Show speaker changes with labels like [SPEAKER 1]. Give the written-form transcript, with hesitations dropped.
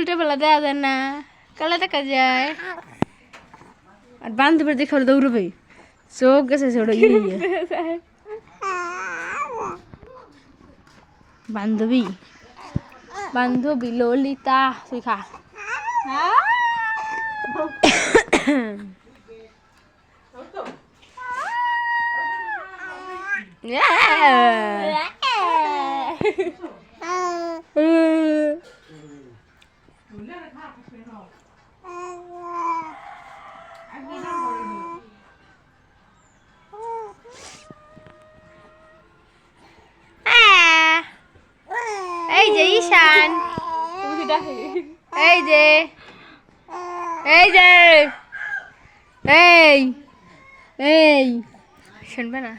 [SPEAKER 1] উল্টে বেলা দেওয়া যায় না, কালা দেখা যায়। আর বান্ধবীর দেখে ওরা দৌড়বে, চোখ গেছে ওটা বান্ধবী বান্ধবী ললিতা তুই খা। এই যে ঈশান, এই যে এই যে এই এই শুনবে না।